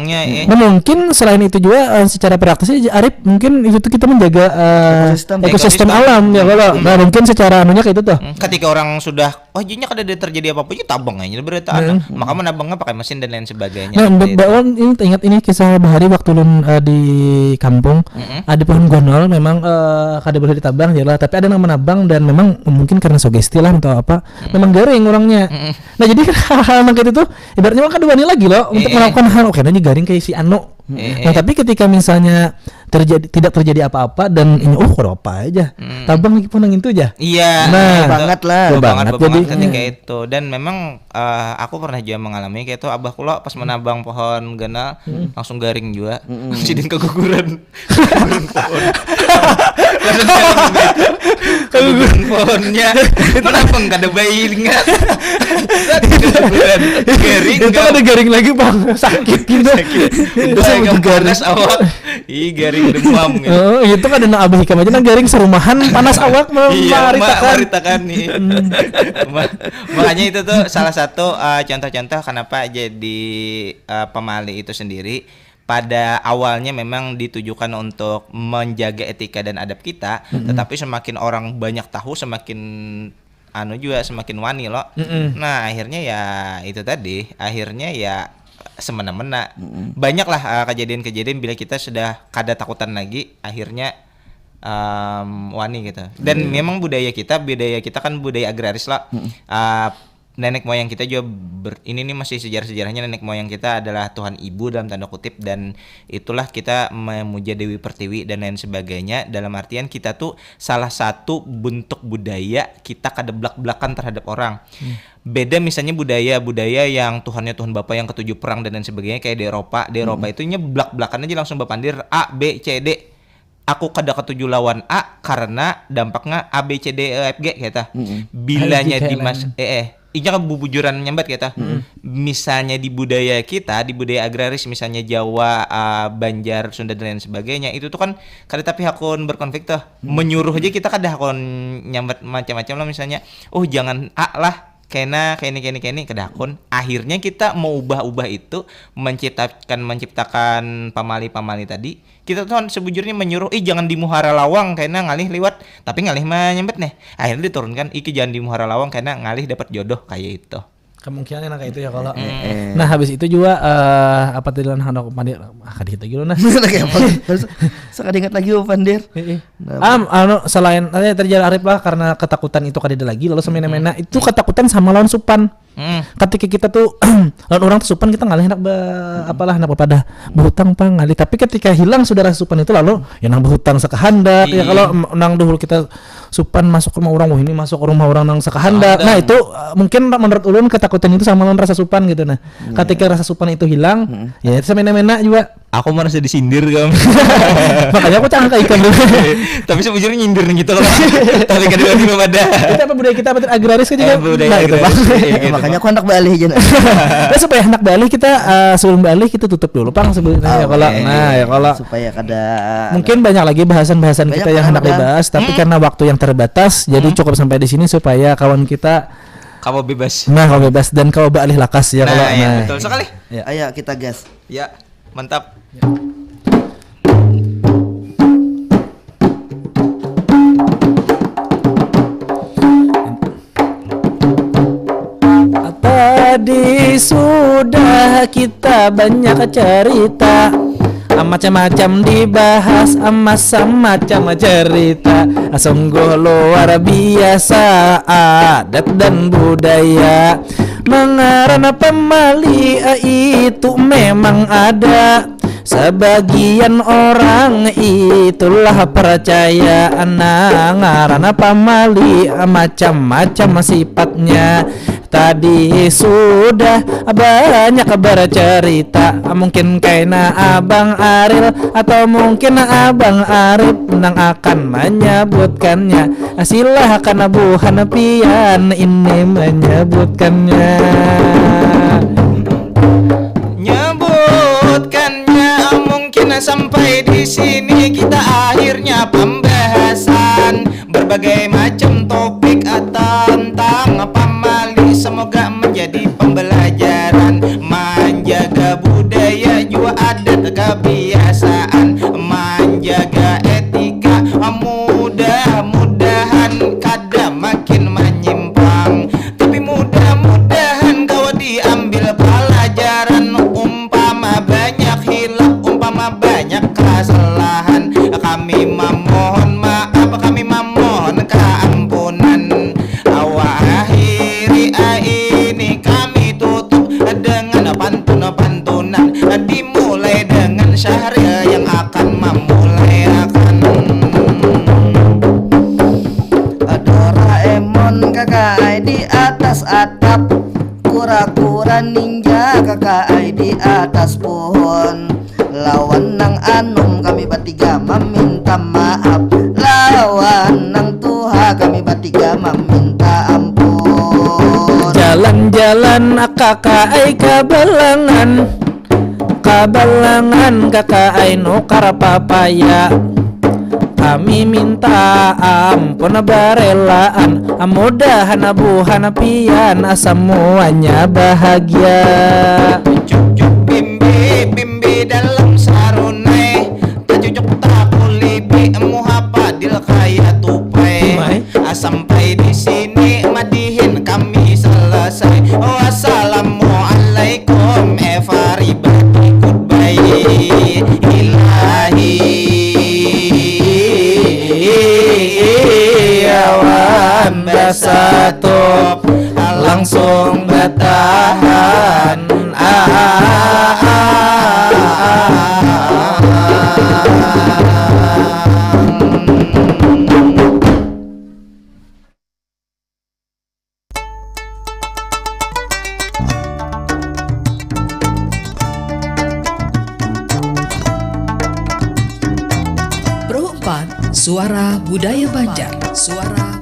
Nah, mungkin selain itu juga secara praktisnya Arif mungkin itu kita menjaga ekosistem alam ya kalau. Nah, mungkin secara anunya kayak itu tuh. Ketika orang sudah jinya kada ada terjadi apa-apa ya tabang aja berarti maka menabangnya pakai mesin dan lain sebagainya. Nah, Baon ini ingat ini kisah bahari waktu lun di kampung ada pohon gonol memang kada boleh ditabang ya lah, tapi ada yang menabang dan memang mungkin karena sugesti lah atau apa memang garing orang. Nah, jadi hal-hal kayak itu ibaratnya kan dua lagi loh untuk melakukan hal ini garing kayak si Ano. Nah, tapi ketika misalnya tidak terjadi apa-apa dan ini kada apa aja. Tabang lagi pun itu aja. Iya. Nah, banget lah. Jadi ketika itu dan memang aku pernah juga mengalami kayak itu abah kula pas menabang pohon ganal langsung garing juga. Sidin keguguran. Keguguran pohonnya. Menabang kada bayi ingat. Garing. Itu ada garing lagi bang, sakit gitu. Itu ganas awak. Garing demam gitu. Oh, itu kan ada abah hikam aja garing serumahan panas awak maritakan nih. Makanya itu tuh salah satu contoh-contoh kenapa jadi pemali itu sendiri pada awalnya memang ditujukan untuk menjaga etika dan adab kita, tetapi semakin orang banyak tahu semakin juga semakin wani loh. Nah, akhirnya ya itu tadi, akhirnya ya semena-mena. Banyaklah kejadian-kejadian bila kita sudah kada takutan lagi, akhirnya wani gitu. Dan memang budaya kita kan budaya agraris lah. Nenek moyang kita juga ini nih masih sejarah-sejarahnya nenek moyang kita adalah Tuhan Ibu dalam tanda kutip, dan itulah kita memuja Dewi Pertiwi dan lain sebagainya, dalam artian kita tuh salah satu bentuk budaya kita kada belak-belakan terhadap orang. Beda misalnya budaya yang Tuhannya Tuhan Bapa yang ketujuh perang dan lain sebagainya kayak di Eropa itu nya belak-belakan aja langsung bapandir A, B, C, D. Aku kada ketujuh lawan A karena dampaknya A, B, C, D, E, F, G kita. Bilanya di inya kebubujuran nyambat kita. Misalnya di budaya kita, di budaya agraris misalnya Jawa, Banjar, Sunda dan lain sebagainya, itu tuh kan kada tapi hakun berkonflik tuh. Menyuruh aja kita kada hakun nyambat macam-macam lah, misalnya jangan A lah, kena kene kedakon. Akhirnya kita mau ubah itu menciptakan pamali tadi. Kita tuh sebujurnya menyuruh jangan di Muhara Lawang karena ngalih liwat, tapi ngalih mah nyempet nih. Akhirnya diturunkan iki jangan di Muhara Lawang karena ngalih dapat jodoh kayak itu. Kemungkinan enak kayak itu ya kalau. Nah habis itu juga apa tadi lan handok pandir kadit gitu nah. Sekali ingat lagi Pandir. Selain terjadi Arif lah karena ketakutan itu kadida lagi lalu semena-mena itu ketakutan sama lawan supan. Ketika kita tuh lawan orang tuh supan kita ngalih hendak hendak pada berhutang ngalih, tapi ketika hilang saudara supan itu lalu ya nang berhutang sakahandak ya kalau nang dulu kita supan masuk ke rumah orang ini masuk ke rumah orang nang sakahandak. Nah itu mungkin menurut ulun ketakutan itu sama lawan rasa supan gitu nah. Ketika rasa supan itu hilang ya itu semena-mena juga. Aku merasa disindir kamu. Makanya aku cangka ikan dulu. Tapi sebujurnya nyindir gitu loh. Tapi kedua belum ada. Kita apa budaya kita agraris kan juga. Budaya gitu, makanya aku hendak balik aja. Nah, supaya hendak balik kita sebelum balik kita tutup dulu Pang sebenarnya kalau supaya kada mungkin banyak lagi bahasan-bahasan kita yang hendak dibahas tapi karena waktu yang terbatas jadi cukup sampai di sini supaya kawan kita kau bebas. Nah, kau bebas dan kau balik lakas ya kalau. Nah, betul sekali. Ya. Ayo kita gas. Ya, mantap. Tadi sudah kita banyak cerita, macam-macam dibahas, macam-macam cerita. Sungguh luar biasa adat dan budaya. Mengarana pamali itu memang ada. Sebagian orang itulah percaya ngarana pamali macam-macam sifatnya. Tadi sudah banyak bercerita, mungkin kaina Abang Aril atau mungkin Abang Arif nang akan menyebutkannya. Silahkan Bu Hanapian ini menyebutkannya. Mungkin sampai di sini kita akhirnya pembahasan berbagai macam topik tentang pamali. Semoga menjadi pembelajaran menjaga budaya juga adat kebiasaan, menjaga etika. Mudah-mudahan kada makin menyimpang, tapi mudah-mudahan kau diambil pelajaran. Umpama banyak hilaf, umpama banyak kesalahan, kami memohon maaf, kami memohon keampunan. Akhiri ini kami tutup dengan pantunan dimulai dengan Syahril yang akan memulaikan. Doraemon kakak di atas atap, kura-kura ninja kakak di atas pohon. Lawan nang Anum kami bertiga meminta maaf, lawan nang Tuha kami bertiga meminta ampun. Jalan-jalan kakak kabalangan, kabalangan kakak nukar papaya. Kami minta ampun berelaan, mudahan Bu Hanapian semuanya bahagia. Cucuk bimbi dalam sarunai, tak cucuk tak kulibi muhapadil kaya tupai. Sampai di sini madihin kami selesai. Wassalamualaikum everybody, goodbye. Ilahi awan basatop langsung bertahan. Pro 4 Suara Budaya Banjar. Suara